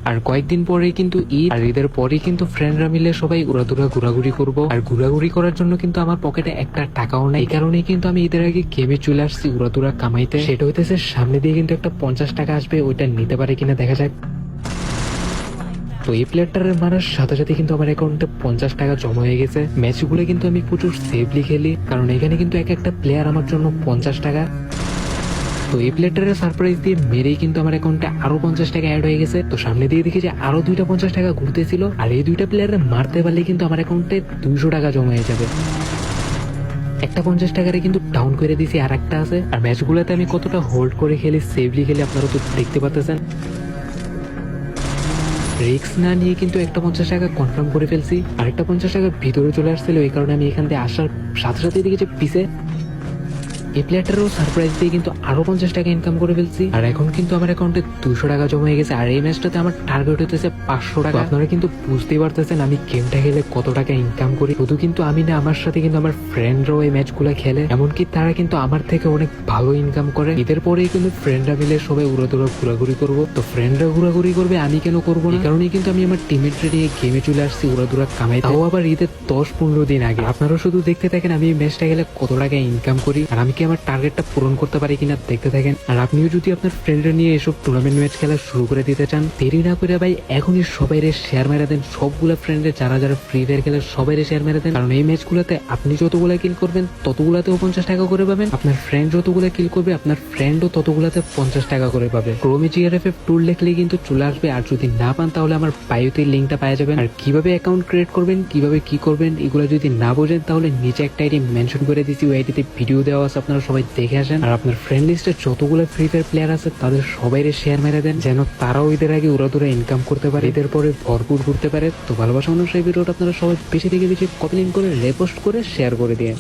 আর কয়েকদিন পরেই কিন্তু ঈদ, আর ঈদের পরেই কিন্তু ফ্রেন্ডরা মিলে সবাই উড়াদুরা ঘোরাঘুরি করবো। আর ঘোরাঘুরি করার জন্য কিন্তু আমার পকেটে একটা টাকাও নাই, এই কারণেই কিন্তু আমি ঈদের আগে গেমে চলে আসছি উড়াদুরা কামাইতে। সেটা হইতেছে সামনে দিয়ে কিন্তু একটা 50 টাকা আসবে, ওইটা নিতে পারে কিনা দেখা যাক। তো এই প্লেয়ারটার মারার সাথে সাথে কিন্তু আমার অ্যাকাউন্টে 50 টাকা জমা হয়ে গেছে। ম্যাচগুলো কিন্তু আমি প্রচুর সেফলি খেলি, কারণ এখানে কিন্তু এক একটা প্লেয়ার আমার জন্য 50 টাকা। তো এই প্লেয়ারটারে সারপ্রাইজ দিয়ে মেরেই কিন্তু আমার অ্যাকাউন্টে আরো 50 টাকা অ্যাড হয়ে গেছে। তো সামনে দিয়ে দেখি যে আরো দুইটা 50 টাকা ঘুরতেছিল, আর এই দুইটা প্লেয়ারে মারতে পারলে কিন্তু আমার অ্যাকাউন্টে 200 টাকা জমা হয়ে যাবে। একটা 50 টাকারে কিন্তু ডাউন করে দিছি, আর একটা আছে। আর ম্যাচগুলোতে আমি কতটা হোল্ড করে খেলি, সেফলি খেলি, আপনারা তো দেখতে পাচ্ছেন। রিক্স না নিয়ে কিন্তু একটা 50 টাকা কনফার্ম করে ফেলছি। আরেকটা 50 টাকা ভিতরে চলে আসছিল, এই কারণে আমি এখান থেকে আসার সাথে সাথে দিকে যে পিছে এই প্লেয়ারটারও সারপ্রাইজ দিয়ে কিন্তু আরো 50 টাকা ইনকাম করে ফেলছি। আর এখন কিন্তু আমার অ্যাকাউন্টে 200 টাকা জমা হয়ে গেছে। আর এই ম্যাচটাতে আমার টার্গেট হতেছে 500 টাকা। আপনারা কিন্তু বুঝতেই পারতেছেন আমি গেমটা খেলে কত টাকা ইনকাম করি। শুধু কিন্তু আমি না, আমার সাথে কিন্তু আমার ফ্রেন্ডরাও এই ম্যাচগুলো খেলে, এমনকি তারা কিন্তু আমার থেকে অনেক ভালো ইনকাম করে। ঈদের পরেই কিন্তু ফ্রেন্ডরা মিলে সবাই উড়াদুরা ঘোরাঘুরি করবো। তো ফ্রেন্ডরা ঘোরাঘুরি করবে, আমি কেন করবো না? এই কারণেই কিন্তু আমি আমার টিমমেটরে নিয়ে গেমে চলে আসছি উড়াদুরা কামাই, তাও আবার ঈদের 10-15 দিন আগে। আপনারা শুধু দেখতে থাকেন আমি এই ম্যাচটা খেলে কত টাকা ইনকাম করি, আর আমি কি আমার টার্গেটটা পূরণ করতে পারি কিনা দেখতে থাকেন। আর আপনিও যদি আপনার ফ্রেন্ডরা নিয়ে এসব টুর্নামেন্ট ম্যাচ খেলা শুরু করে দিতে চান, দেরি না করে ভাই এখনই সবাই শেয়ার মেরে দেন। সবগুলা ফ্রেন্ডে যারা যারা ফ্রি ফায়ার খেলে সবাই শেয়ার মেরে দেন, কারণ এই ম্যাচগুলোতে আপনি যতগুলা কিল করবেন ততগুলাতেও 50 টাকা করে পাবেন। আপনার ফ্রেন্ড যতগুলা কিল করবে আপনার ফ্রেন্ডও ততগুলাতে 50 টাকা করে পাবে। ক্রোমে জিআরএফএফ টুল লিখলেই কিন্তু চলে আসবে। আর যদি না পান তাহলে আমার বায়োতে লিঙ্কটা পাওয়া যাবেন। আর কিভাবে অ্যাকাউন্ট ক্রিয়েট করবেন, কিভাবে কি করবেন, এগুলো যদি না বোঝেন তাহলে নিচে একটা আইডি মেনশন করে দিচ্ছি, ওই আইডিতে ভিডিও দেওয়া আছে, আপনারা সবাই দেখে আসেন। আর আপনার ফ্রেন্ড লিস্টে যতগুলো ফ্রি ফায়ার প্লেয়ার আছে তাদের সবাই শেয়ার মেরে দেন, যেন তারাও ঈদের আগে উড়াদুরা ইনকাম করতে পারে, ঈদের পরে ভরপুর ঘুরতে পারে। তো ভালোবাসা অনুযায়ী ভিডিওটা আপনারা সবাই বেশি থেকে বেশি কপি লিঙ্ক করে রেপোস্ট করে শেয়ার করে দিয়ে